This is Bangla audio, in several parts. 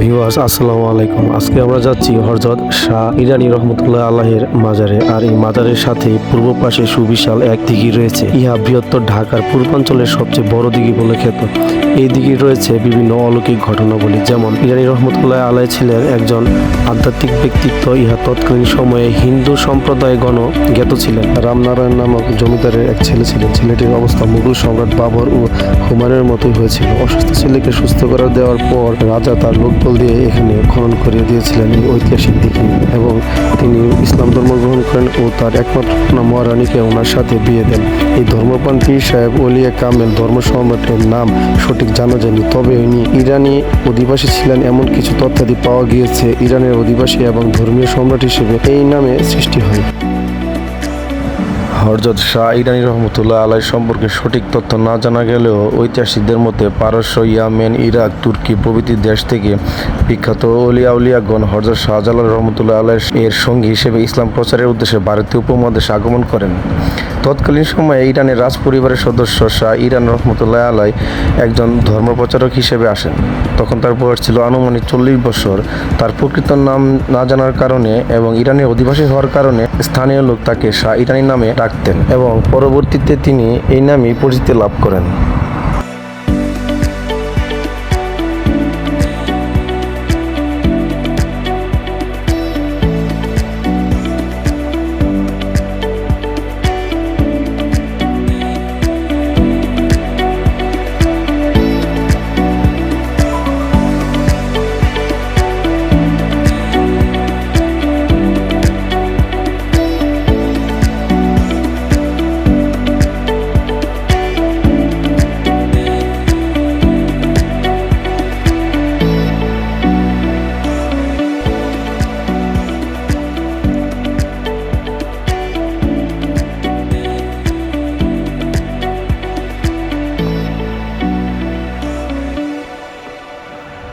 ভিউয়ার্স আসসালামু আলাইকুম। আজকে আমরা যাচ্ছি হযরত শাহ ইরানী রহমতুল্লাহ আলাইহির মাজারে। আর এই মাজারের সাথে পূর্ব পাশে সুবিশাল এক দিঘি রয়েছে। ইহা বৃহত্তর ঢাকার পূর্বাঞ্চলের সবচেয়ে বড় দিঘি বলে খ্যাত। এই দিঘি রয়েছে বিভিন্ন অলৌকিক ঘটনাবলী, যেমন ইরানী রহমতুল্লাহ আলাইহি ছিলেন একজন আধ্যাত্মিক ব্যক্তিত্ব। ইহা তৎকালীন সময়ে হিন্দু সম্প্রদায়গণ জ্ঞাত ছিলেন। রামনারায়ণ নামক জমিদারের এক ছেলে ছিলেন। ছেলেটির অবস্থা মুঘল সম্রাট বাবর ও হুমায়ুনের মতোই হয়েছিল। অসুস্থ ছেলেকে সুস্থ করে দেওয়ার পর রাজা তার লোকবল দিয়ে এখানে খনন করিয়ে দিয়েছিলেন এই ঐতিহাসিক দিঘি, এবং তিনি ইসলাম ধর্ম গ্রহণ করেন ও তার একমাত্র কন্যা মহারানীকে ওনার সাথে বিয়ে দেন। এই ধর্মপ্রাণ পীর সাহেব ওলিয়া কামেল ধর্ম সম্রাটের নাম সঠিক জানা যায়নি, তবে ইনি ইরানি অধিবাসী ছিলেন এমন কিছু তথ্যাদি পাওয়া গিয়েছে। ইরানের অধিবাসী এবং ধর্মীয় সম্রাট হিসেবে এই নামে সৃষ্টি হয়। হযরত শাহ ইরানী রহমতুল্লাহ আলাইহি সম্পর্কে সঠিক তথ্য না জানা গেলেও ঐতিহাসিকদের মতে পারস্য, ইয়েমেন, ইরাক, তুর্কি প্রভৃতি দেশ থেকে বিখ্যাত উলিয়াগণ হযরত শাহজালাল রহমতুল্লাহ আলাইহি এর সঙ্গী হিসেবে ইসলাম প্রচারের উদ্দেশ্যে ভারতীয় উপমহাদেশে আগমন করেন। তৎকালীন সময়ে ইরানের রাজ পরিবারের সদস্য শাহ ইরান রহমতুল্লাহ আলাইহি একজন ধর্মপ্রচারক হিসেবে আসেন। তখন তার বয়স ছিল আনুমানিক 40 বছর। তার প্রকৃত নাম না জানার কারণে এবং ইরানের অধিবাসী হওয়ার কারণে স্থানীয় লোক তাকে শাহ ইরানী নামে ডাকতেন, এবং পরবর্তীতে তিনি এই নামেই পরিচিতি লাভ করেন।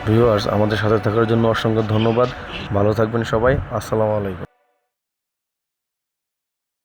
ভিউয়ার্স, আমাদের সাথে থাকার জন্য অসংখ্য ধন্যবাদ। ভালো থাকবেন সবাই। আসসালামু আলাইকুম।